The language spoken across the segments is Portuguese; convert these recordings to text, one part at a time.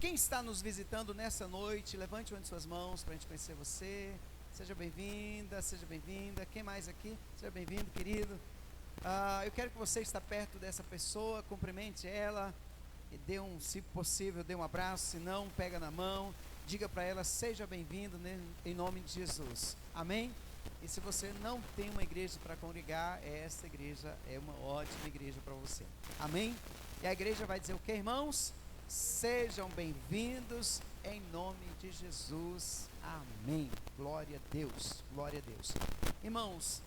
Quem está nos visitando nessa noite, levante uma de suas mãos para a gente conhecer você. Seja bem-vinda, seja bem-vinda. Quem mais aqui? Seja bem-vindo, querido. Eu quero que você está perto dessa pessoa, cumprimente ela, e se possível, dê um abraço, se não, pega na mão, diga para ela, seja bem-vindo, né, em nome de Jesus. Amém? E se você não tem uma igreja para congregar, essa igreja é uma ótima igreja para você. Amém? E a igreja vai dizer o que, irmãos? Sejam bem-vindos em nome de Jesus. Amém. Glória a Deus. Glória a Deus. Irmãos,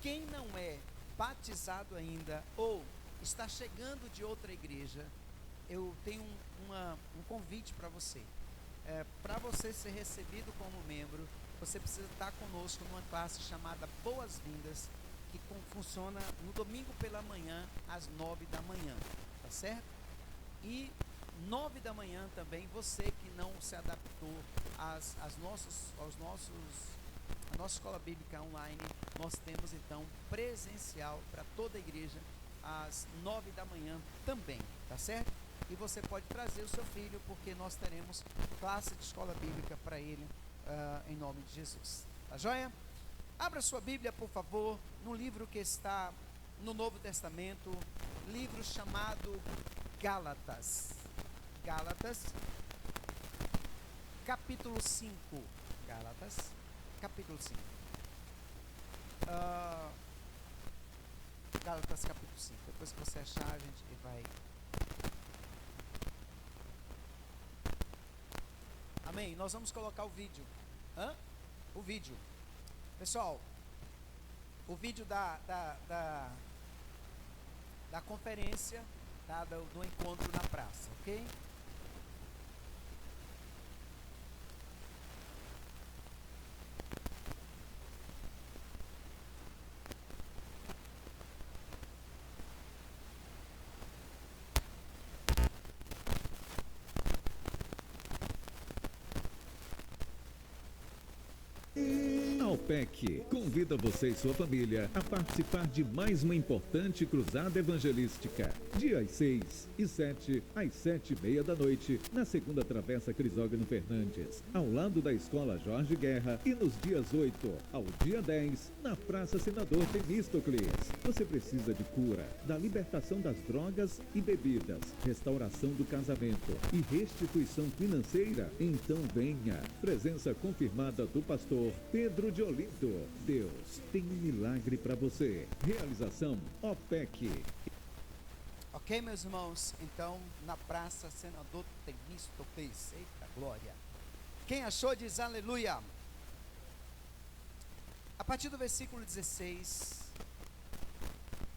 quem não é batizado ainda ou está chegando de outra igreja, eu tenho um convite para você. Para você ser recebido como membro, você precisa estar conosco numa classe chamada Boas-Vindas, que funciona no domingo pela manhã, às 9 da manhã, tá certo? E 9 da manhã também, você que não se adaptou à nossa escola bíblica online, nós temos então presencial para toda a igreja, às 9 da manhã também, tá certo? E você pode trazer o seu filho, porque nós teremos classe de escola bíblica para ele, em nome de Jesus. Tá joia? Abra sua Bíblia, por favor, no livro que está no Novo Testamento, livro chamado Gálatas. Gálatas, capítulo 5. Gálatas, capítulo 5. Gálatas, capítulo 5. Depois que você achar, a gente vai... Amém? Nós vamos colocar o vídeo. O vídeo. Pessoal, o vídeo da conferência, tá? do encontro na praça, ok? A OPEC convida você e sua família a participar de mais uma importante cruzada evangelística. Dias 6 e 7, às 7:30 da noite, na segunda Travessa Crisógono Fernandes, ao lado da Escola Jorge Guerra, e nos dias 8 ao dia 10, na Praça Senador Temístocles. Você precisa de cura, da libertação das drogas e bebidas, restauração do casamento e restituição financeira? Então venha. Presença confirmada do pastor Pedro de Olinto. Deus tem um milagre para você. Realização OPEC. Ok, meus irmãos, então na Praça Senador Temístocles. Eita glória! Quem achou diz aleluia. A partir do versículo 16,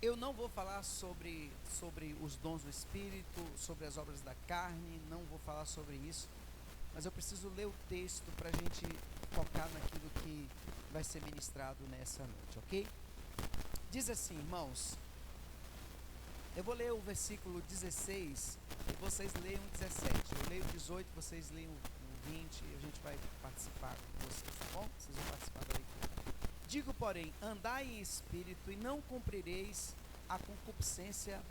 eu não vou falar sobre os dons do Espírito, sobre as obras da carne, não vou falar sobre isso, mas eu preciso ler o texto para a gente focar naquilo que vai ser ministrado nessa noite, ok? Diz assim, irmãos, eu vou ler o versículo 16 e vocês leiam o 17. Eu leio o 18, vocês leiam o 20 e a gente vai participar com vocês, tá bom? Vocês vão participar da leitura. Digo, porém, andai em espírito e não cumprireis a concupiscência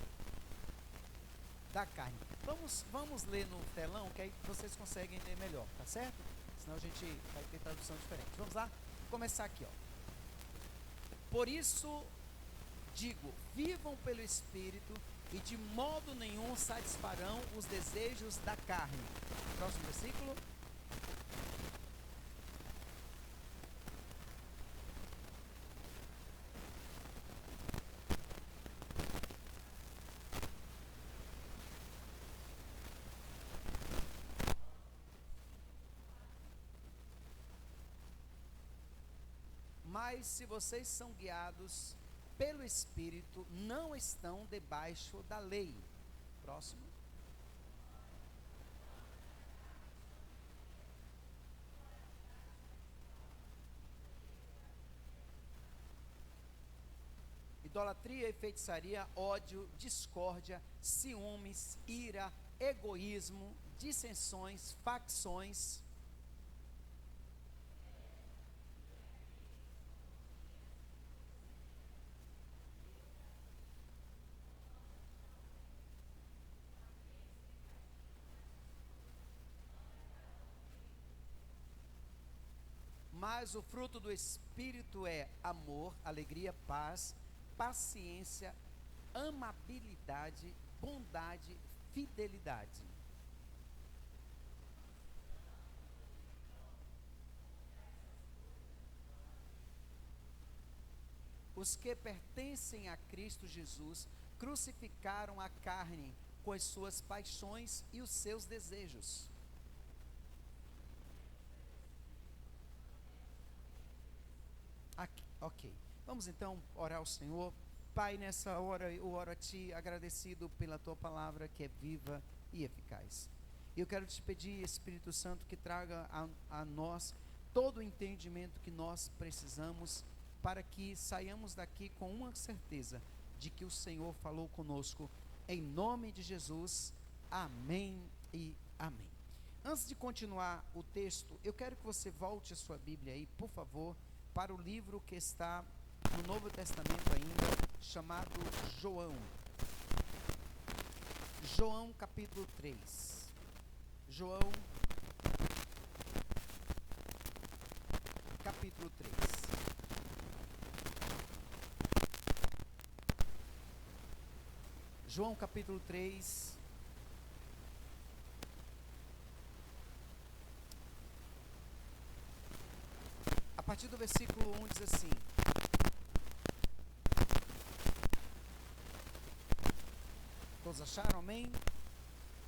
da carne. Vamos ler no telão, que aí vocês conseguem ler melhor, tá certo? Senão a gente vai ter tradução diferente. Vamos lá? Vou começar aqui, ó. Por isso digo, vivam pelo Espírito e de modo nenhum satisfarão os desejos da carne. Próximo versículo. Mas se vocês são guiados pelo Espírito, não estão debaixo da lei. Próximo. Idolatria e feitiçaria, ódio, discórdia, ciúmes, ira, egoísmo, dissensões, facções. Mas o fruto do Espírito é amor, alegria, paz, paciência, amabilidade, bondade, fidelidade. Os que pertencem a Cristo Jesus crucificaram a carne com as suas paixões e os seus desejos. Aqui, ok. Vamos então orar ao Senhor. Pai, nessa hora eu oro a Ti agradecido pela Tua palavra que é viva e eficaz. E eu quero te pedir, Espírito Santo, que traga a nós todo o entendimento que nós precisamos para que saiamos daqui com uma certeza de que o Senhor falou conosco. Em nome de Jesus, amém e amém. Antes de continuar o texto, eu quero que você volte a sua Bíblia aí, por favor, para o livro que está no Novo Testamento ainda, chamado João. João capítulo 3. João capítulo 3. João capítulo 3. A partir do versículo 1 diz assim: todos acharam? Amém?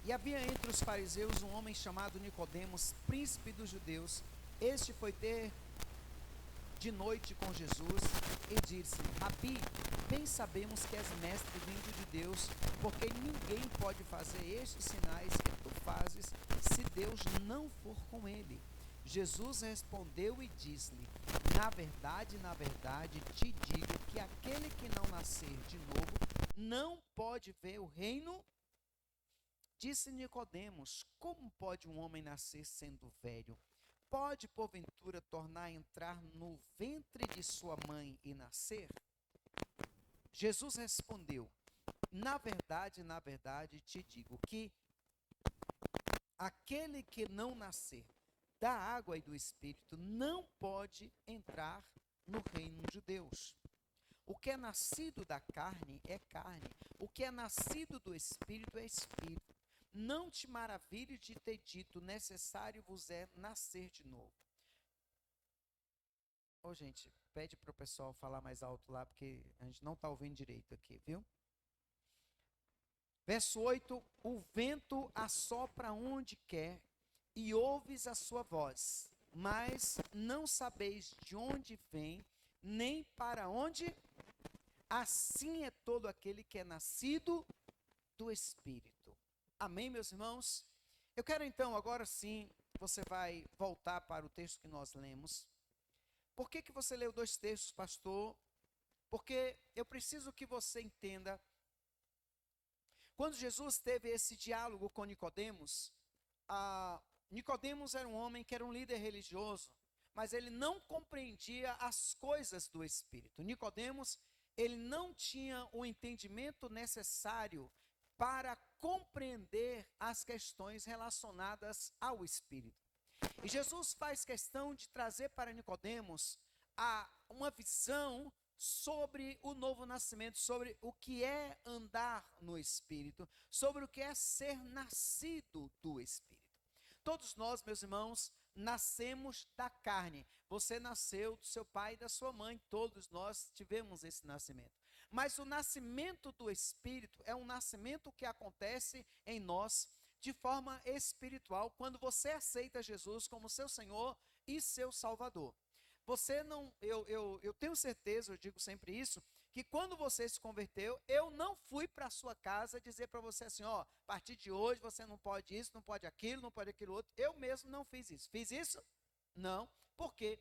E havia entre os fariseus um homem chamado Nicodemos, príncipe dos judeus. Este foi ter de noite com Jesus e disse: Rabi, bem sabemos que és mestre vindo de Deus, porque ninguém pode fazer estes sinais que tu fazes se Deus não for com ele. Jesus respondeu e disse-lhe: na verdade, te digo que aquele que não nascer de novo não pode ver o reino. Disse Nicodemos: como pode um homem nascer sendo velho? Pode, porventura, tornar a entrar no ventre de sua mãe e nascer? Jesus respondeu: na verdade, te digo que aquele que não nascer da água e do Espírito não pode entrar no reino de Deus. O que é nascido da carne é carne, o que é nascido do Espírito é Espírito. Não te maravilhes de ter dito: necessário vos é nascer de novo. Ô, gente, pede para o pessoal falar mais alto lá, porque a gente não está ouvindo direito aqui, viu? Verso 8: o vento assopra onde quer e ouves a sua voz, mas não sabeis de onde vem, nem para onde. Assim é todo aquele que é nascido do Espírito. Amém, meus irmãos? Eu quero então, agora sim, você vai voltar para o texto que nós lemos. Por que você leu dois textos, pastor? Porque eu preciso que você entenda. Quando Jesus teve esse diálogo com Nicodemos, Nicodemos era um homem que era um líder religioso, mas ele não compreendia as coisas do Espírito. Nicodemos, ele não tinha o entendimento necessário para compreender as questões relacionadas ao Espírito. E Jesus faz questão de trazer para Nicodemos uma visão sobre o novo nascimento, sobre o que é andar no Espírito, sobre o que é ser nascido do Espírito. Todos nós, meus irmãos, nascemos da carne. Você nasceu do seu pai e da sua mãe, todos nós tivemos esse nascimento. Mas o nascimento do Espírito é um nascimento que acontece em nós de forma espiritual, quando você aceita Jesus como seu Senhor e seu Salvador. Você não, eu tenho certeza, eu digo sempre isso, que quando você se converteu, eu não fui para a sua casa dizer para você assim, ó, a partir de hoje você não pode isso, não pode aquilo outro. Eu mesmo não fiz isso. Fiz isso? Não. Por quê?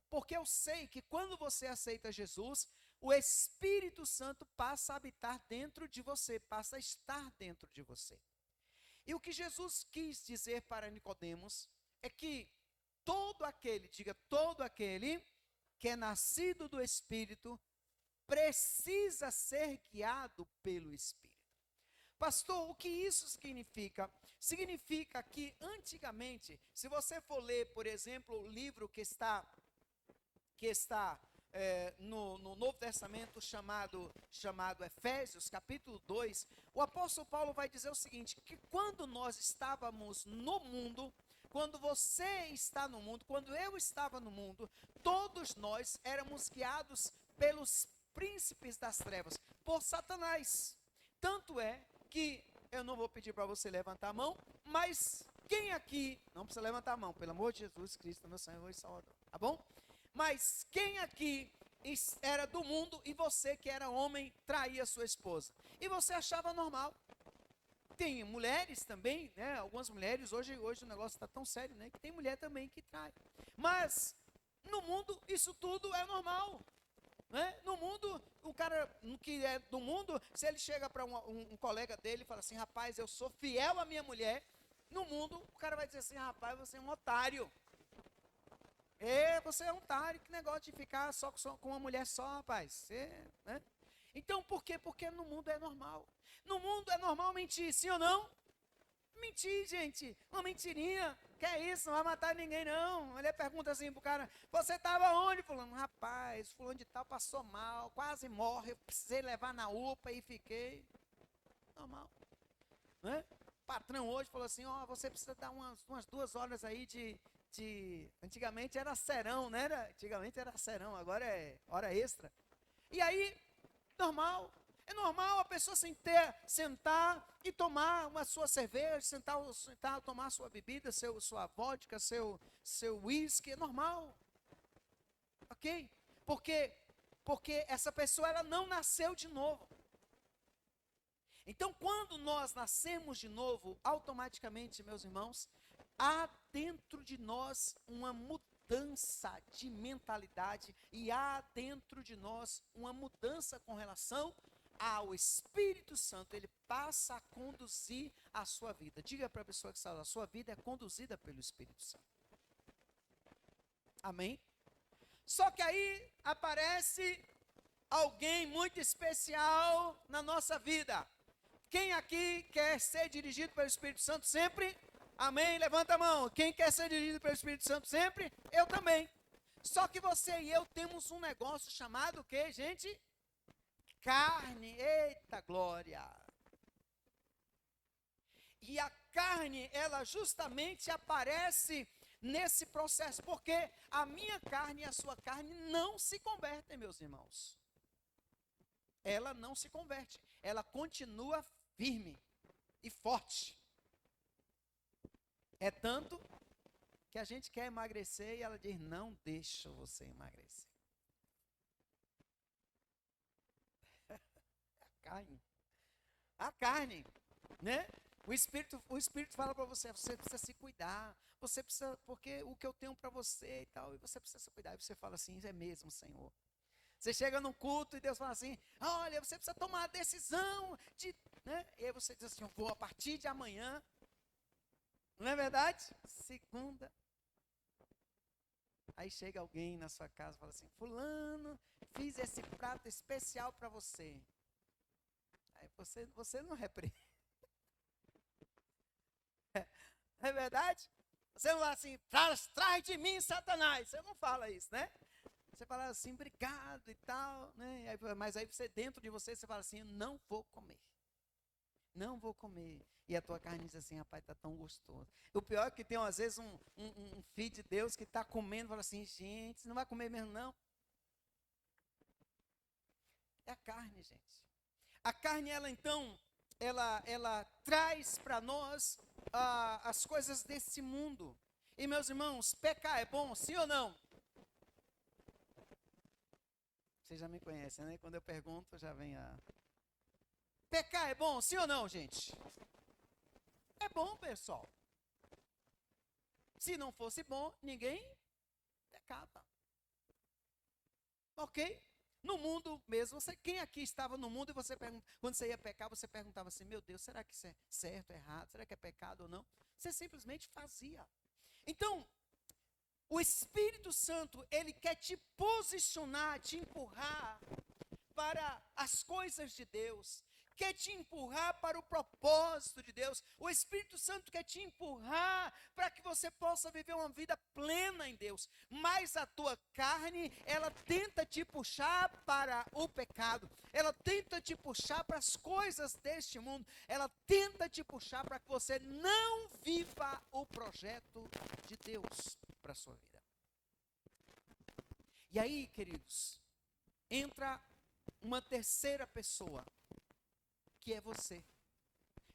Porque eu sei que quando você aceita Jesus, o Espírito Santo passa a habitar dentro de você, passa a estar dentro de você. E o que Jesus quis dizer para Nicodemos é que todo aquele que é nascido do Espírito precisa ser guiado pelo Espírito. Pastor, o que isso significa? Significa que antigamente, se você for ler, por exemplo, o livro que está que está no Novo Testamento chamado Efésios, capítulo 2, o apóstolo Paulo vai dizer o seguinte, que quando nós estávamos no mundo, quando você está no mundo, quando eu estava no mundo, todos nós éramos guiados pelos príncipes das trevas, por Satanás. Tanto é que eu não vou pedir para você levantar a mão, mas quem aqui, não precisa levantar a mão, pelo amor de Jesus Cristo, meu Senhor e Salvador, tá bom? Mas quem aqui era do mundo e você que era homem traía sua esposa? E você achava normal. Tem mulheres também, né? Algumas mulheres, hoje o negócio está tão sério, né? Que tem mulher também que trai. Mas no mundo isso tudo é normal. Né? No mundo, o cara que é do mundo, se ele chega para um colega dele e fala assim, rapaz, eu sou fiel à minha mulher, no mundo o cara vai dizer assim, rapaz, você é um otário. Você é um otário, que negócio de ficar só com uma mulher só, rapaz. Né? Então, por quê? Porque no mundo é normal. No mundo é normal mentir, sim ou não? Mentir, gente, uma mentirinha, que é isso, não vai matar ninguém não. Ele pergunta assim pro cara, você estava onde, fulano? Rapaz, fulano de tal passou mal, quase morre, eu precisei levar na UPA e fiquei. Normal, né? O patrão hoje falou assim, você precisa dar umas 2 horas aí de... Antigamente era serão, né? Antigamente era serão, agora é hora extra. E aí, normal. É normal a pessoa sentar e tomar uma sua cerveja, sentar tomar sua bebida, sua vodka, seu whisky, é normal. Ok? Porque essa pessoa ela não nasceu de novo. Então, quando nós nascemos de novo, automaticamente, meus irmãos, há dentro de nós uma mudança de mentalidade e há dentro de nós uma mudança com relação ao Espírito Santo. Ele passa a conduzir a sua vida. Diga para a pessoa que está lá, a sua vida é conduzida pelo Espírito Santo. Amém? Só que aí aparece alguém muito especial na nossa vida. Quem aqui quer ser dirigido pelo Espírito Santo sempre? Amém? Levanta a mão. Quem quer ser dirigido pelo Espírito Santo sempre? Eu também. Só que você e eu temos um negócio chamado o quê, gente? Carne. Eita glória! E a carne, ela justamente aparece nesse processo, porque a minha carne e a sua carne não se convertem, meus irmãos. Ela não se converte. Ela continua firme e forte. É tanto que a gente quer emagrecer e ela diz, não deixa você emagrecer. A carne, né? O Espírito fala para você precisa se cuidar, você precisa, porque o que eu tenho para você e tal, e você precisa se cuidar. E você fala assim, é mesmo, Senhor. Você chega num culto e Deus fala assim, olha, você precisa tomar a decisão né? E aí você diz assim, eu vou a partir de amanhã. Não é verdade? Segunda. Aí chega alguém na sua casa e fala assim, fulano, fiz esse prato especial para você. Aí você não repreende. É verdade? Você não fala assim, traz de mim, Satanás. Você não fala isso, né? Você fala assim, obrigado e tal, né? Mas aí você, dentro de você, você fala assim, não vou comer. Não vou comer. E a tua carne diz assim, rapaz, está tão gostoso. O pior é que tem, às vezes, um filho de Deus que está comendo e fala assim, gente, você não vai comer mesmo, não? É a carne, gente. A carne, ela então, ela traz para nós as coisas desse mundo. E, meus irmãos, pecar é bom, sim ou não? Vocês já me conhecem, né? Quando eu pergunto, já vem a... Pecar é bom, sim ou não, gente? É bom, pessoal. Se não fosse bom, ninguém pecava. Ok? No mundo mesmo, quem aqui estava no mundo e você quando você ia pecar, você perguntava assim, meu Deus, será que isso é certo, errado? Será que é pecado ou não? Você simplesmente fazia. Então, o Espírito Santo, ele quer te posicionar, te empurrar para as coisas de Deus. quer te empurrar para o propósito de Deus. O Espírito Santo quer te empurrar para que você possa viver uma vida plena em Deus. Mas a tua carne, ela tenta te puxar para o pecado. Ela tenta te puxar para as coisas deste mundo. Ela tenta te puxar para que você não viva o projeto de Deus para a sua vida. E aí, queridos, entra uma terceira pessoa, que é você.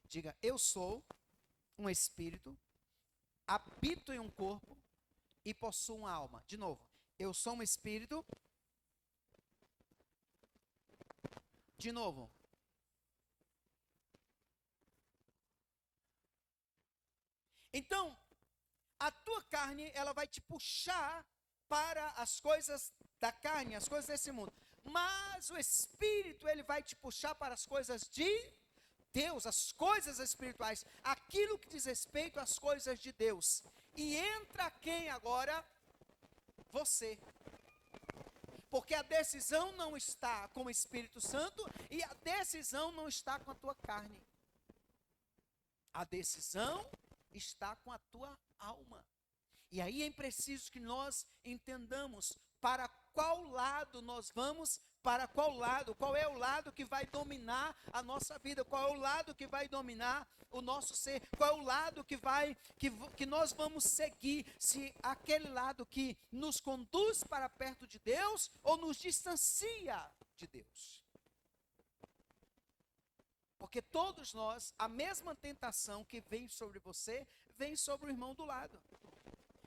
Diga, eu sou um espírito, habito em um corpo e possuo uma alma. De novo, eu sou um espírito. De novo. Então, a tua carne, ela vai te puxar para as coisas da carne, as coisas desse mundo. Mas o Espírito, ele vai te puxar para as coisas de Deus, as coisas espirituais, aquilo que diz respeito às coisas de Deus. E entra quem agora? Você. Porque a decisão não está com o Espírito Santo e a decisão não está com a tua carne. A decisão está com a tua alma. E aí é preciso que nós entendamos para qual lado nós vamos, para qual lado, qual é o lado que vai dominar a nossa vida, qual é o lado que vai dominar o nosso ser, qual é o lado que nós vamos seguir, se aquele lado que nos conduz para perto de Deus ou nos distancia de Deus. Porque todos nós, a mesma tentação que vem sobre você, vem sobre o irmão do lado.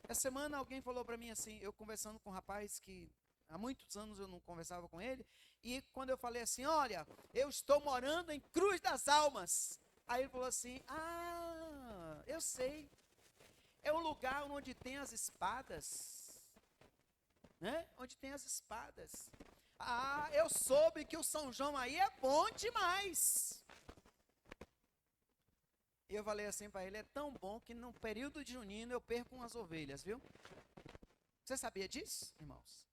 Essa semana alguém falou para mim assim, eu conversando com um rapaz que há muitos anos eu não conversava com ele, e quando eu falei assim, olha, eu estou morando em Cruz das Almas. Aí ele falou assim, eu sei, é um lugar onde tem as espadas, né? Onde tem as espadas. Eu soube que o São João aí é bom demais. E eu falei assim para ele, é tão bom que no período de junino eu perco umas ovelhas, viu? Você sabia disso, irmãos?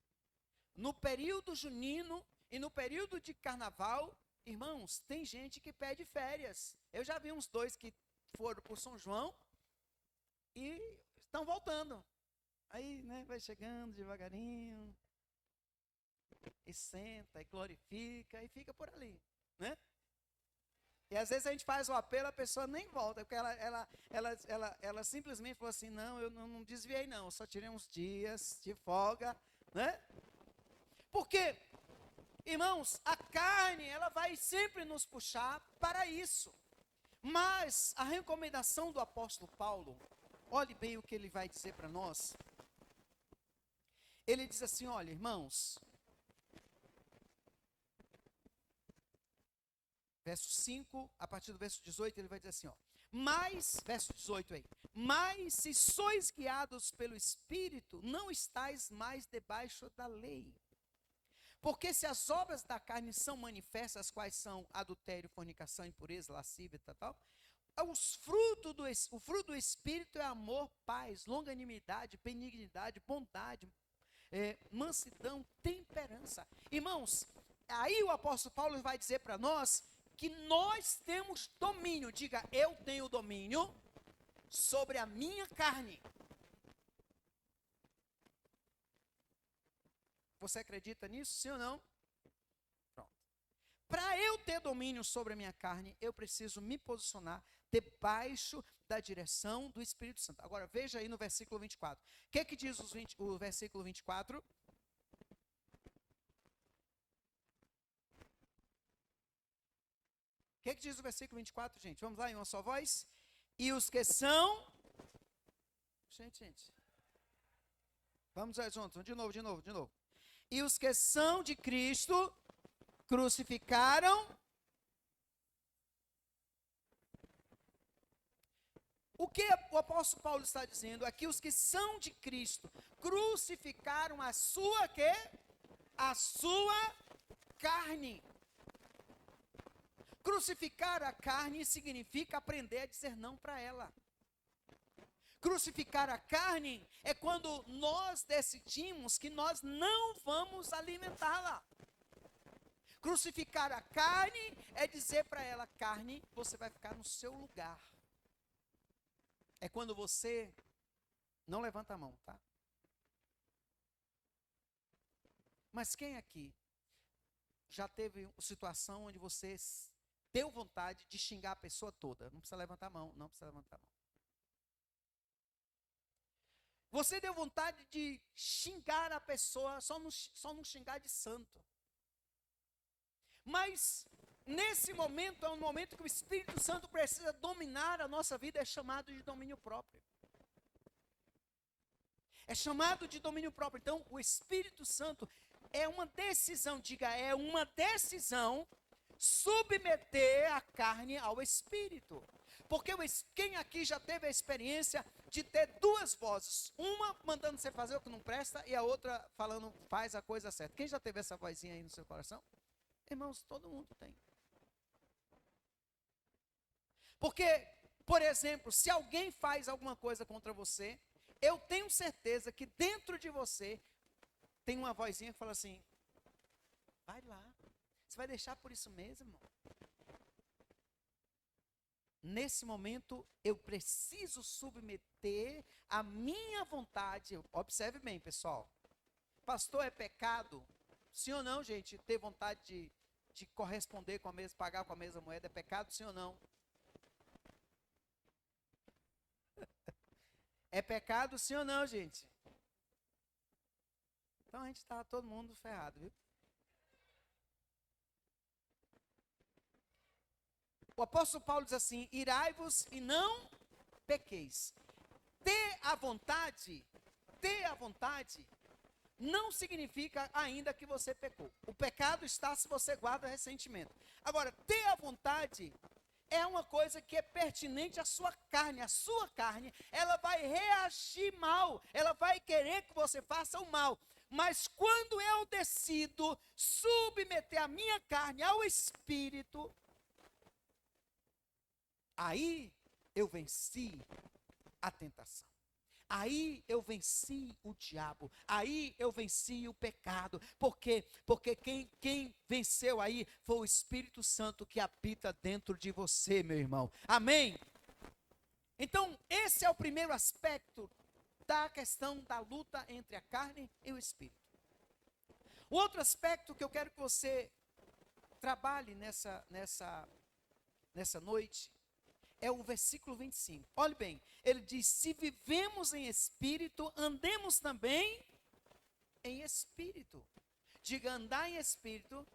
No período junino e no período de carnaval, irmãos, tem gente que pede férias. Eu já vi uns 2 que foram para o São João e estão voltando. Aí, né, vai chegando devagarinho, e senta, e glorifica, e fica por ali, né? E às vezes a gente faz o apelo, a pessoa nem volta, porque ela simplesmente falou assim, não, eu não desviei não, eu só tirei uns dias de folga, né? Porque, irmãos, a carne, ela vai sempre nos puxar para isso. Mas a recomendação do apóstolo Paulo, olhe bem o que ele vai dizer para nós. Ele diz assim, olha, irmãos, verso 5, a partir do verso 18, ele vai dizer assim, verso 18 aí, mas se sois guiados pelo Espírito, não estáis mais debaixo da lei. Porque se as obras da carne são manifestas, quais são adultério, fornicação, impureza, lascívia, tal, o fruto do Espírito é amor, paz, longanimidade, benignidade, bondade, mansidão, temperança. Irmãos, aí o apóstolo Paulo vai dizer para nós que nós temos domínio, diga, eu tenho domínio sobre a minha carne. Você acredita nisso, sim ou não? Pronto. Para eu ter domínio sobre a minha carne, eu preciso me posicionar debaixo da direção do Espírito Santo. Agora, veja aí no versículo 24. O que diz o versículo 24? O que diz o versículo 24, gente? Vamos lá, em uma só voz. E os que são... Gente. Vamos lá juntos. De novo. E os que são de Cristo crucificaram... O que o apóstolo Paulo está dizendo? Aqui os que são de Cristo crucificaram a sua quê? A sua carne. Crucificar a carne significa aprender a dizer não para ela. Crucificar a carne é quando nós decidimos que nós não vamos alimentá-la. Crucificar a carne é dizer para ela: carne, você vai ficar no seu lugar. É quando você não levanta a mão, tá? Mas quem aqui já teve uma situação onde você deu vontade de xingar a pessoa toda? Não precisa levantar a mão, não precisa levantar a mão. Você deu vontade de xingar a pessoa, só não xingar de santo. Mas nesse momento é um momento que o Espírito Santo precisa dominar a nossa vida, é chamado de domínio próprio. É chamado de domínio próprio. Então, o Espírito Santo é uma decisão, diga, é uma decisão submeter a carne ao Espírito. Porque quem aqui já teve a experiência de ter duas vozes, uma mandando você fazer o que não presta e a outra falando faz a coisa certa? Quem já teve essa vozinha aí no seu coração? Irmãos, todo mundo tem. Porque, por exemplo, se alguém faz alguma coisa contra você, eu tenho certeza que dentro de você tem uma vozinha que fala assim: vai lá, você vai deixar por isso mesmo, irmão? Nesse momento, eu preciso submeter a minha vontade. Observe bem, pessoal. Pastor, é pecado? Sim ou não, gente? Ter vontade de corresponder com a mesma, pagar com a mesma moeda, é pecado, sim ou não? É pecado, sim ou não, gente? Então a gente está todo mundo ferrado, viu? O apóstolo Paulo diz assim: irai-vos e não pequeis. Ter a vontade não significa ainda que você pecou. O pecado está se você guarda ressentimento. Agora, ter a vontade é uma coisa que é pertinente à sua carne. A sua carne, ela vai reagir mal, ela vai querer que você faça o mal. Mas quando eu decido submeter a minha carne ao Espírito, aí eu venci a tentação. Aí eu venci o diabo. Aí eu venci o pecado. Por quê? Porque quem venceu aí foi o Espírito Santo que habita dentro de você, meu irmão. Amém? Então, esse é o primeiro aspecto da questão da luta entre a carne e o Espírito. O outro aspecto que eu quero que você trabalhe nessa noite é o versículo 25. Olhe bem, ele diz: se vivemos em espírito, andemos também em espírito. Diga, andar em espírito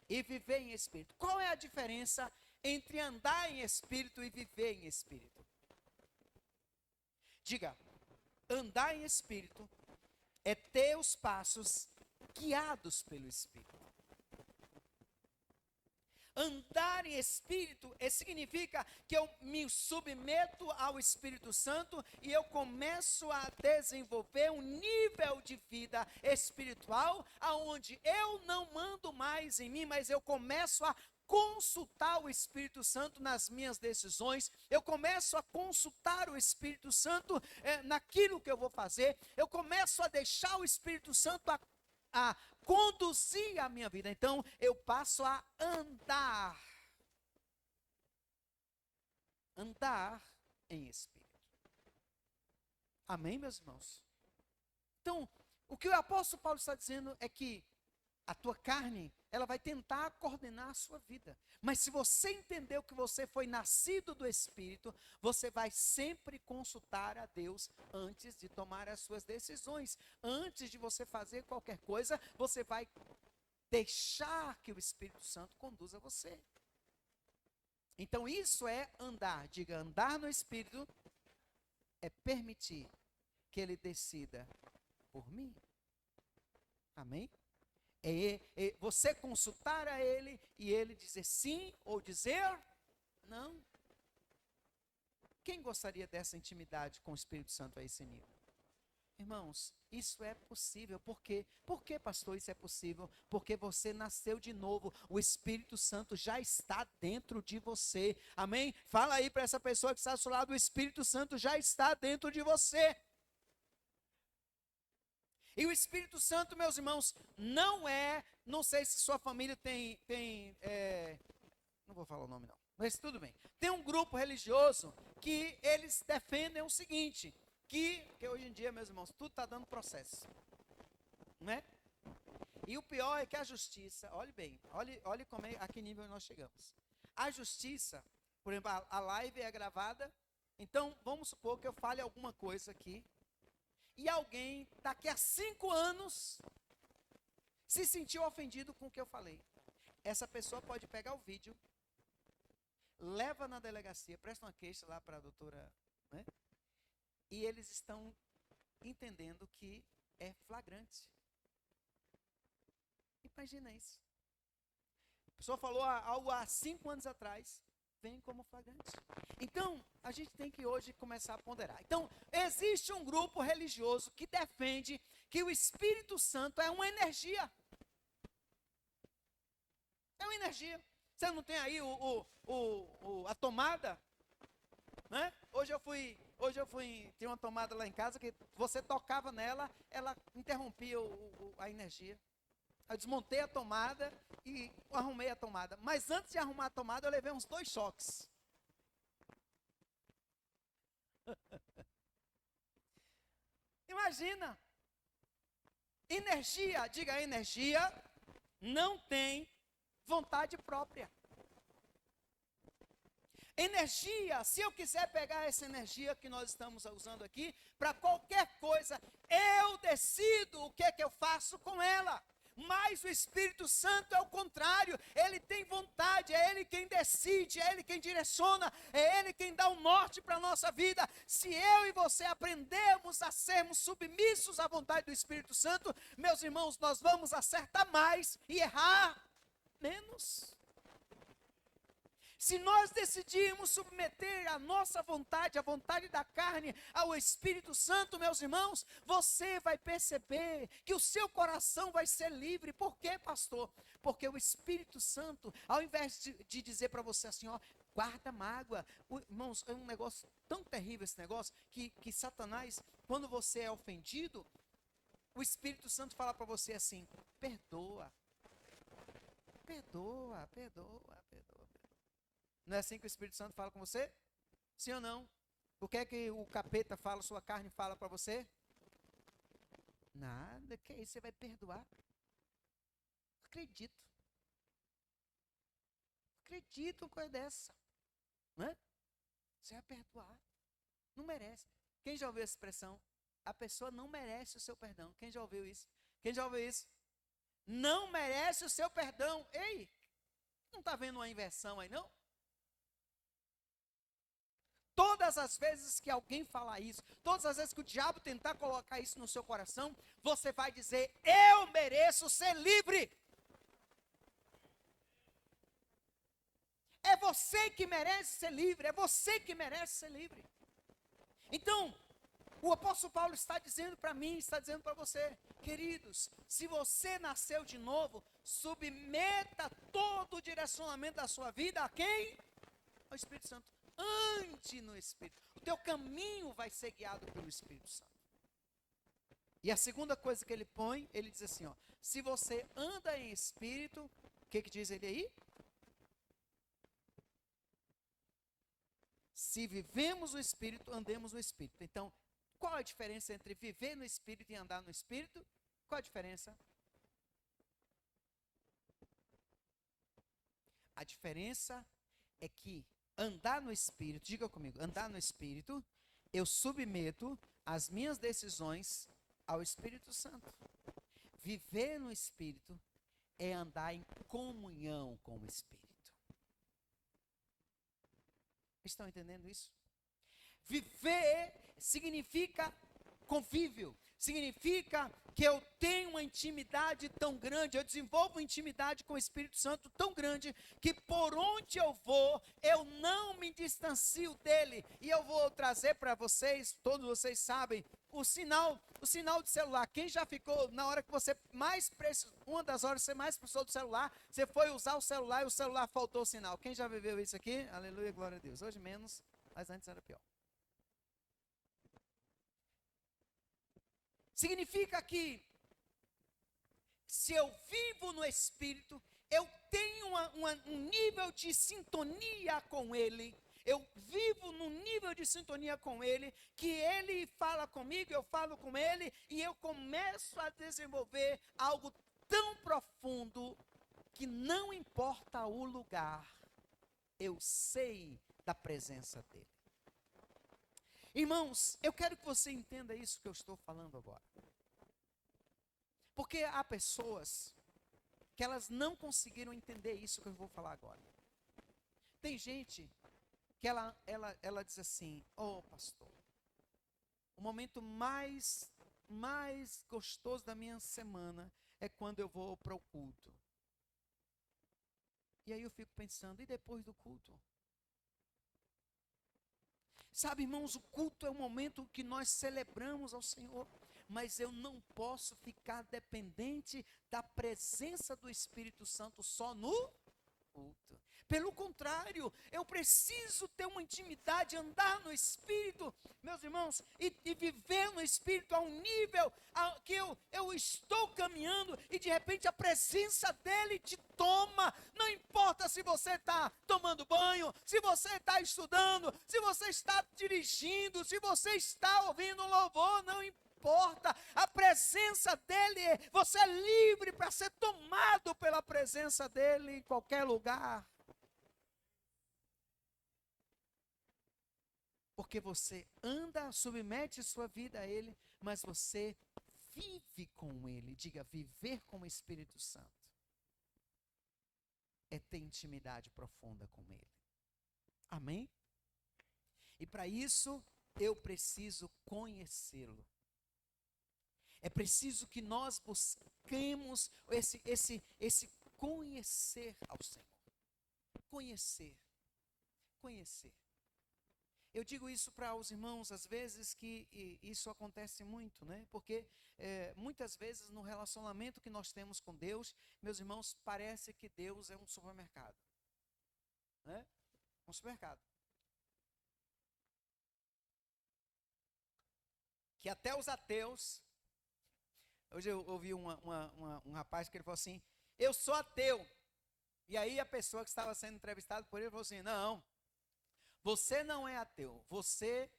e viver em espírito. Qual é a diferença entre andar em espírito e viver em espírito? Diga, andar em espírito é ter os passos guiados pelo Espírito. Andar em espírito significa que eu me submeto ao Espírito Santo e eu começo a desenvolver um nível de vida espiritual aonde eu não mando mais em mim, mas eu começo a consultar o Espírito Santo nas minhas decisões, eu começo a consultar o Espírito Santo naquilo que eu vou fazer, eu começo a deixar o Espírito Santo a conduzir a minha vida. Então, eu passo a andar em espírito. Amém, meus irmãos? Então, o que o apóstolo Paulo está dizendo é que a tua carne, ela vai tentar coordenar a sua vida. Mas se você entendeu que você foi nascido do Espírito, você vai sempre consultar a Deus antes de tomar as suas decisões. Antes de você fazer qualquer coisa, você vai deixar que o Espírito Santo conduza você. Então isso é andar. Diga, andar no Espírito é permitir que Ele decida por mim. Amém? É você consultar a Ele e Ele dizer sim ou dizer não. Quem gostaria dessa intimidade com o Espírito Santo a esse nível? Irmãos, isso é possível. Por quê? Por que, pastor, isso é possível? Porque você nasceu de novo. O Espírito Santo já está dentro de você. Amém? Fala aí para essa pessoa que está ao seu lado: o Espírito Santo já está dentro de você. E o Espírito Santo, meus irmãos, não sei se sua família não vou falar o nome não, mas tudo bem. Tem um grupo religioso que eles defendem o seguinte, que hoje em dia, meus irmãos, tudo está dando processo, né? E o pior é que a justiça, olhe bem, olhe como a que nível nós chegamos. A justiça, por exemplo, a live é gravada, então vamos supor que eu fale alguma coisa aqui, e alguém, daqui a 5 anos, se sentiu ofendido com o que eu falei. Essa pessoa pode pegar o vídeo, leva na delegacia, presta uma queixa lá para a doutora, né? E eles estão entendendo que é flagrante. Imagina isso. A pessoa falou algo há 5 anos atrás, vem como flagrante. Então, a gente tem que hoje começar a ponderar. Então, existe um grupo religioso que defende que o Espírito Santo é uma energia. É uma energia. Você não tem aí a tomada? Né? Hoje eu fui, tinha uma tomada lá em casa que você tocava nela, ela interrompia a energia. Eu desmontei a tomada e arrumei a tomada. Mas antes de arrumar a tomada, eu levei uns 2 choques. Imagina. Energia, diga energia, não tem vontade própria. Energia, se eu quiser pegar essa energia que nós estamos usando aqui, para qualquer coisa, eu decido o que é que eu faço com ela. Mas o Espírito Santo é o contrário, ele tem vontade, é ele quem decide, é ele quem direciona, é ele quem dá o norte para a nossa vida. Se eu e você aprendemos a sermos submissos à vontade do Espírito Santo, meus irmãos, nós vamos acertar mais e errar menos. Se nós decidirmos submeter a nossa vontade, a vontade da carne, ao Espírito Santo, meus irmãos, você vai perceber que o seu coração vai ser livre. Por quê, pastor? Porque o Espírito Santo, ao invés de dizer para você assim, ó, guarda mágoa. Irmãos, é um negócio tão terrível esse negócio, que Satanás, quando você é ofendido, o Espírito Santo fala para você assim, perdoa. Perdoa, perdoa, perdoa. Não é assim que o Espírito Santo fala com você? Sim ou não? O que é que o capeta fala, sua carne fala para você? Nada, que é isso? Você vai perdoar? Acredito. Acredito uma coisa dessa. Né? Você vai perdoar. Não merece. Quem já ouviu essa expressão? A pessoa não merece o seu perdão. Quem já ouviu isso? Quem já ouviu isso? Não merece o seu perdão. Ei, não está vendo uma inversão aí não? Todas as vezes que alguém falar isso, todas as vezes que o diabo tentar colocar isso no seu coração, você vai dizer, eu mereço ser livre. É você que merece ser livre, é você que merece ser livre. Então, o apóstolo Paulo está dizendo para mim, está dizendo para você, queridos, se você nasceu de novo, submeta todo o direcionamento da sua vida a quem? Ao Espírito Santo. Ande no Espírito. O teu caminho vai ser guiado pelo Espírito Santo. E a segunda coisa que ele põe, ele diz assim, ó, se você anda em Espírito, o que diz ele aí? Se vivemos no Espírito, andemos no Espírito. Então, qual a diferença entre viver no Espírito e andar no Espírito? Qual a diferença? A diferença é que andar no Espírito, diga comigo, andar no Espírito, eu submeto as minhas decisões ao Espírito Santo. Viver no Espírito é andar em comunhão com o Espírito. Estão entendendo isso? Viver significa convívio, significa que eu tenho uma intimidade tão grande, eu desenvolvo uma intimidade com o Espírito Santo tão grande, que por onde eu vou, eu não me distancio dele. E eu vou trazer para vocês, todos vocês sabem, o sinal de celular. Quem já ficou, na hora que você mais precisou, uma das horas que você mais precisou do celular, você foi usar o celular e o celular faltou o sinal. Quem já viveu isso aqui? Aleluia, glória a Deus. Hoje menos, mas antes era pior. Significa que se eu vivo no Espírito, eu tenho um nível de sintonia com Ele. Eu vivo num nível de sintonia com Ele, que Ele fala comigo, eu falo com Ele, e eu começo a desenvolver algo tão profundo, que não importa o lugar, eu sei da presença dEle. Irmãos, eu quero que você entenda isso que eu estou falando agora. Porque há pessoas que elas não conseguiram entender isso que eu vou falar agora. Tem gente que ela diz assim: "Oh, pastor, o momento mais gostoso da minha semana é quando eu vou para o culto." E aí eu fico pensando, e depois do culto? Sabe, irmãos, o culto é o momento que nós celebramos ao Senhor, mas eu não posso ficar dependente da presença do Espírito Santo só no culto. Pelo contrário, eu preciso ter uma intimidade, andar no Espírito, meus irmãos, e viver no Espírito a um nível que eu estou caminhando e de repente a presença dEle te toma. Não importa se você está tomando banho, se você está estudando, se você está dirigindo, se você está ouvindo louvor, não importa, a presença dEle, você é livre para ser tomado pela presença dEle em qualquer lugar. Porque você anda, submete sua vida a Ele, mas você vive com Ele. Diga, viver com o Espírito Santo é ter intimidade profunda com Ele. Amém? E para isso, eu preciso conhecê-lo. É preciso que nós busquemos esse conhecer ao Senhor. Conhecer. Eu digo isso para os irmãos, às vezes, que isso acontece muito, né? Porque muitas vezes no relacionamento que nós temos com Deus, meus irmãos, parece que Deus é um supermercado. Né? Um supermercado. Que até os ateus... Hoje eu ouvi um rapaz que ele falou assim: "Eu sou ateu." E aí a pessoa que estava sendo entrevistada por ele falou assim: "Não, você não é ateu, você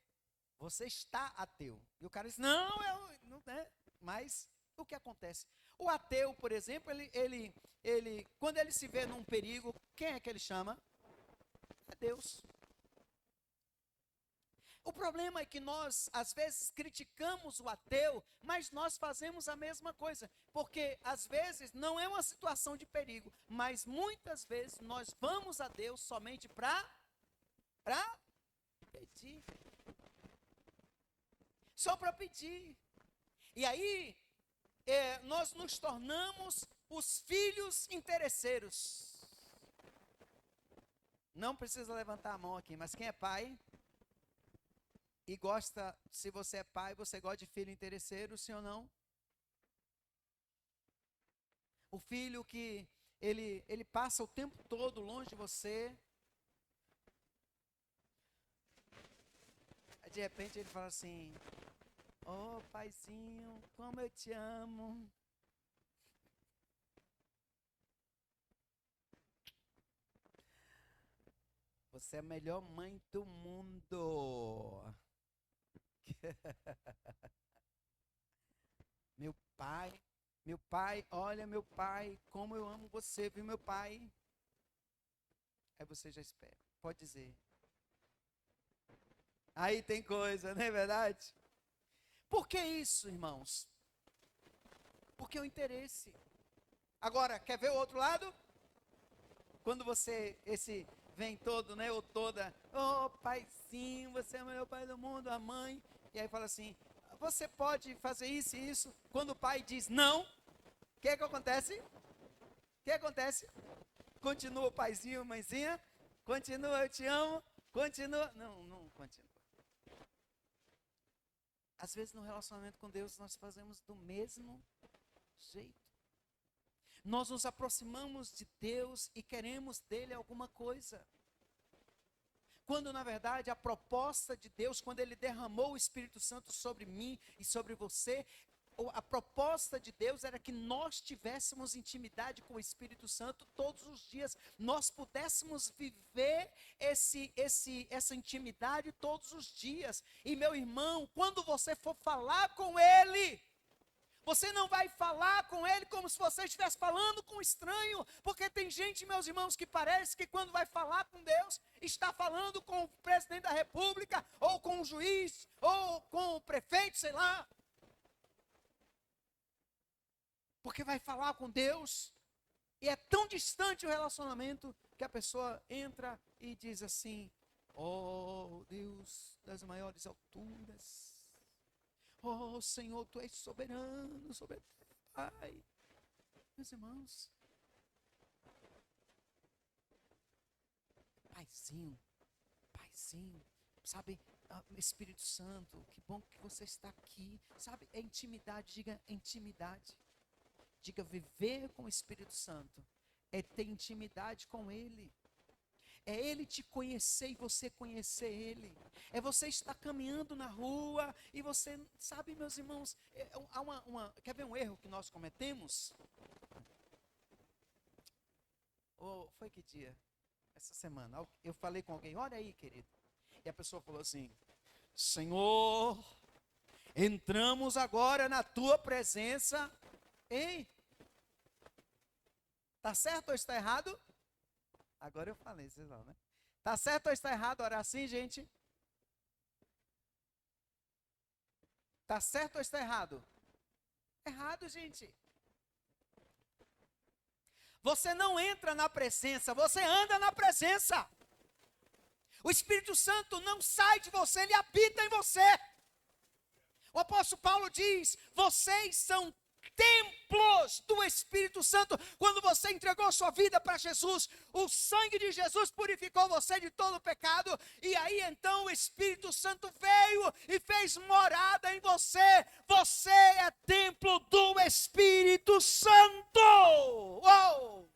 está ateu." E o cara disse: "Não, eu não é." Mas o que acontece? O ateu, por exemplo, ele quando ele se vê num perigo, quem é que ele chama? É Deus. O problema é que nós, às vezes, criticamos o ateu, mas nós fazemos a mesma coisa. Porque, às vezes, não é uma situação de perigo, mas muitas vezes nós vamos a Deus somente para pedir. Só para pedir. E aí, nós nos tornamos os filhos interesseiros. Não precisa levantar a mão aqui, mas quem é pai... E gosta, se você é pai, você gosta de filho interesseiro, sim ou não? O filho que ele passa o tempo todo longe de você. Aí de repente ele fala assim: "Oh, paizinho, como eu te amo." Você é a melhor mãe do mundo. Meu pai, olha meu pai, como eu amo você, viu meu pai? Aí você já espera, pode dizer. Aí tem coisa, não é verdade? Por que isso, irmãos? Porque é o interesse. Agora, quer ver o outro lado? Quando você, vem todo, né, ou toda: "Oh, paizinho, você é o melhor pai do mundo, a mãe." E aí fala assim: "Você pode fazer isso e isso." Quando o pai diz não, o que acontece? Continua o paizinho, mãezinha? Continua, eu te amo? Continua? Não continua. Às vezes no relacionamento com Deus nós fazemos do mesmo jeito. Nós nos aproximamos de Deus e queremos dele alguma coisa. Quando na verdade a proposta de Deus, quando ele derramou o Espírito Santo sobre mim e sobre você, a proposta de Deus era que nós tivéssemos intimidade com o Espírito Santo todos os dias, nós pudéssemos viver essa intimidade todos os dias. E meu irmão, quando você for falar com Ele, você não vai falar com Ele como se você estivesse falando com um estranho, porque tem gente, meus irmãos, que parece que quando vai falar com Deus, está falando com o presidente da República, ou com o juiz, ou com o prefeito, sei lá. Porque vai falar com Deus, e é tão distante o relacionamento, que a pessoa entra e diz assim: oh Deus das maiores alturas, oh Senhor, Tu és soberano, soberano, Pai. Meus irmãos, Paizinho, Paizinho, sabe, Espírito Santo, que bom que você está aqui, sabe, é intimidade, diga intimidade. Diga, viver com o Espírito Santo é ter intimidade com Ele. É Ele te conhecer e você conhecer Ele. É você estar caminhando na rua e você, sabe, meus irmãos, quer ver um erro que nós cometemos? Foi que dia? Essa semana. Eu falei com alguém, olha aí, querido. E a pessoa falou assim: Senhor, entramos agora na Tua presença. Ei, tá certo ou está errado? Agora eu falei, vocês não, né? Tá certo ou está errado orar assim, gente? Tá certo ou está errado? Errado, gente. Você não entra na presença, você anda na presença. O Espírito Santo não sai de você, ele habita em você. O apóstolo Paulo diz: vocês são templos do Espírito Santo. Quando você entregou sua vida para Jesus, o sangue de Jesus purificou você de todo o pecado, e aí então o Espírito Santo veio e fez morada em você. Você é templo do Espírito Santo. Uou!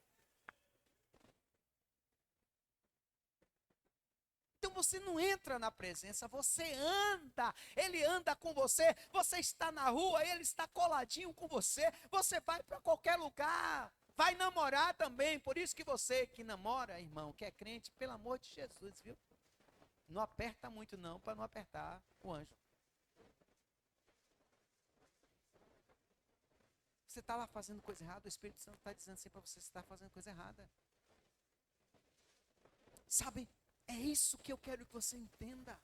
Então você não entra na presença, você anda, Ele anda com você, você está na rua, Ele está coladinho com você, você vai para qualquer lugar, vai namorar também, por isso que você que namora, irmão, que é crente, pelo amor de Jesus, viu? Não aperta muito não, para não apertar o anjo. Você está lá fazendo coisa errada, o Espírito Santo está dizendo assim para você está fazendo coisa errada. Sabe? É isso que eu quero que você entenda.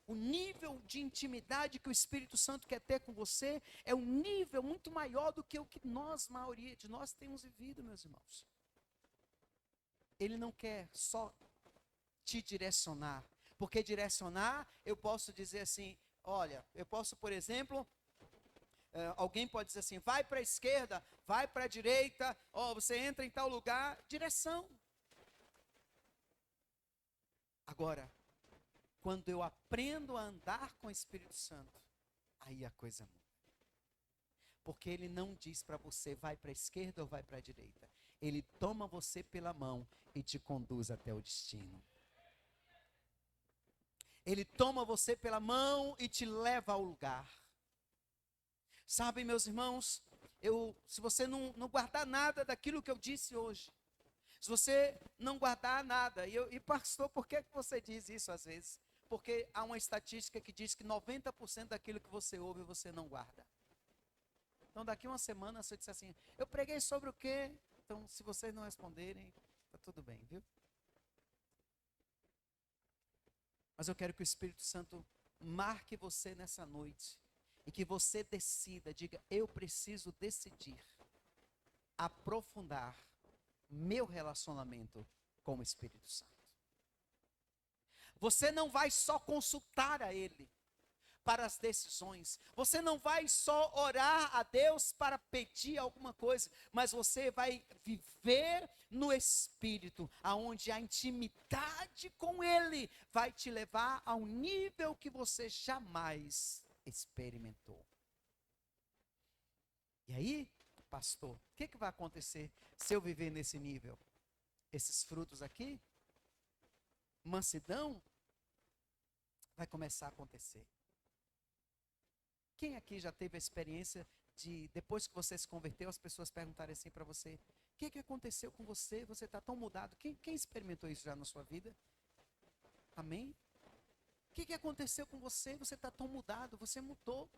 O nível de intimidade que o Espírito Santo quer ter com você é um nível muito maior do que o que nós, maioria de nós, temos vivido, meus irmãos. Ele não quer só te direcionar, porque direcionar, eu posso dizer assim, olha, eu posso, por exemplo, alguém pode dizer assim, vai para a esquerda, vai para a direita, você entra em tal lugar, direção. Agora, quando eu aprendo a andar com o Espírito Santo, aí a coisa muda. Porque Ele não diz para você, vai para a esquerda ou vai para a direita. Ele toma você pela mão e te conduz até o destino. Ele toma você pela mão e te leva ao lugar. Sabe, meus irmãos, se você não guardar nada daquilo que eu disse hoje, se você não guardar nada, e pastor, por que você diz isso às vezes? Porque há uma estatística que diz que 90% daquilo que você ouve, você não guarda. Então daqui uma semana, se eu disser assim, eu preguei sobre o quê? Então se vocês não responderem, tá tudo bem, viu? Mas eu quero que o Espírito Santo marque você nessa noite, e que você decida, diga, eu preciso decidir aprofundar meu relacionamento com o Espírito Santo. Você não vai só consultar a Ele para as decisões, você não vai só orar a Deus para pedir alguma coisa, mas você vai viver no Espírito, aonde a intimidade com Ele vai te levar a um nível que você jamais experimentou. E aí, pastor, o que vai acontecer se eu viver nesse nível? Esses frutos aqui, mansidão, vai começar a acontecer. Quem aqui já teve a experiência de, depois que você se converteu, as pessoas perguntarem assim para você: o que aconteceu com você? Você está tão mudado. Quem experimentou isso já na sua vida? Amém? O que aconteceu com você? Você está tão mudado, você mudou.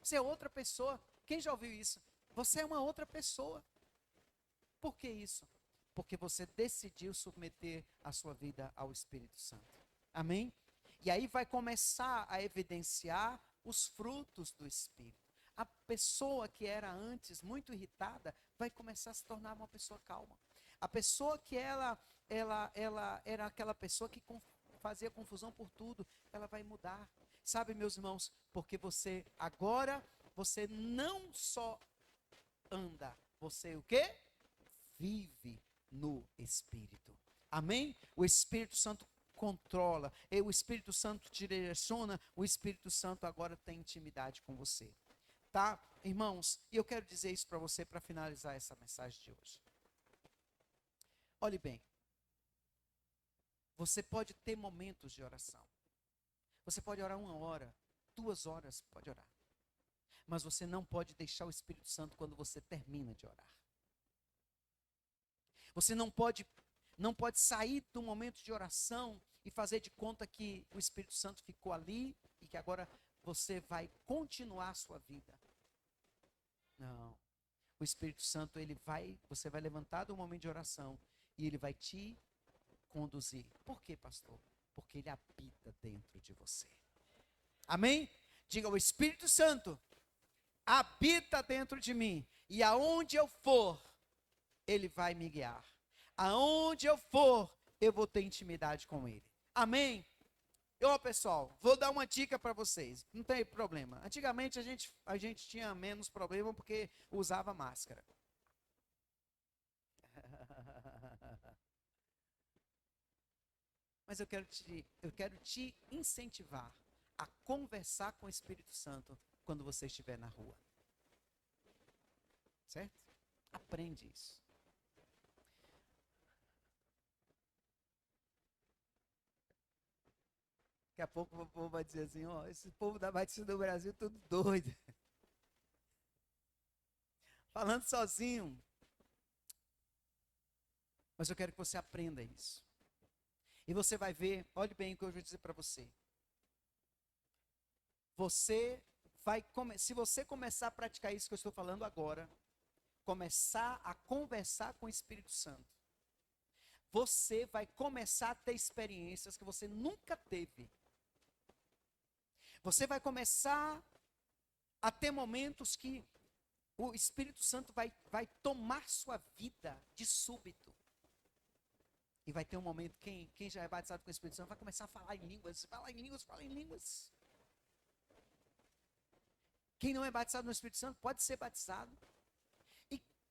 Você é outra pessoa. Quem já ouviu isso? Você é uma outra pessoa. Por que isso? Porque você decidiu submeter a sua vida ao Espírito Santo. Amém? E aí vai começar a evidenciar os frutos do Espírito. A pessoa que era antes muito irritada vai começar a se tornar uma pessoa calma. A pessoa que ela era aquela pessoa que fazia confusão por tudo, ela vai mudar. Sabe, meus irmãos, porque você agora, você não só anda, você o quê? Vive no Espírito. Amém? O Espírito Santo controla, e o Espírito Santo te direciona, o Espírito Santo agora tem intimidade com você. Tá? Irmãos, e eu quero dizer isso para você para finalizar essa mensagem de hoje. Olhe bem, você pode ter momentos de oração. Você pode orar 1 hora, 2 horas, pode orar. Mas você não pode deixar o Espírito Santo quando você termina de orar. Você não pode sair do momento de oração e fazer de conta que o Espírito Santo ficou ali e que agora você vai continuar a sua vida. Não. O Espírito Santo, você vai levantar do momento de oração e ele vai te conduzir. Por quê, pastor? Porque ele habita dentro de você. Amém? Diga: o Espírito Santo habita dentro de mim, e aonde eu for, ele vai me guiar. Aonde eu for, eu vou ter intimidade com ele. Amém? Pessoal, vou dar uma dica para vocês. Não tem problema. Antigamente a gente tinha menos problema porque usava máscara. Mas eu quero te incentivar a conversar com o Espírito Santo quando você estiver na rua. Certo? Aprende isso. Daqui a pouco o povo vai dizer assim: ó, esse povo da Batista do Brasil tudo doido. Falando sozinho. Mas eu quero que você aprenda isso. E você vai ver, olhe bem o que eu vou dizer para você. Se você começar a praticar isso que eu estou falando agora, começar a conversar com o Espírito Santo, você vai começar a ter experiências que você nunca teve. Você vai começar a ter momentos que o Espírito Santo vai tomar sua vida de súbito. E vai ter um momento, quem já é batizado com o Espírito Santo vai começar a falar em línguas, falar em línguas, falar em línguas. Quem não é batizado no Espírito Santo pode ser batizado.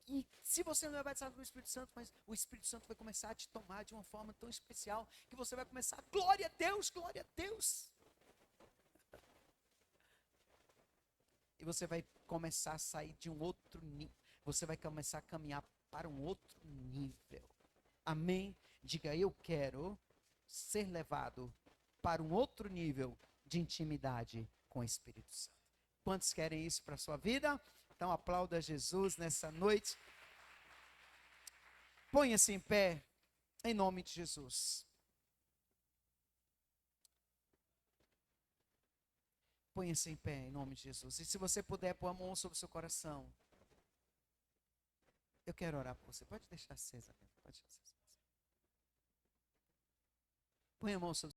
E se você não é batizado no Espírito Santo, mas o Espírito Santo vai começar a te tomar de uma forma tão especial, que você vai começar, glória a Deus, glória a Deus. E você vai começar a sair de um outro nível. Você vai começar a caminhar para um outro nível. Amém? Diga: eu quero ser levado para um outro nível de intimidade com o Espírito Santo. Quantos querem isso para a sua vida? Então aplauda Jesus nessa noite. Ponha-se em pé, em nome de Jesus. Ponha-se em pé, em nome de Jesus. E se você puder pôr a mão sobre o seu coração, eu quero orar por você. Pode deixar acesa, pode deixar acesa. Põe a mão sobre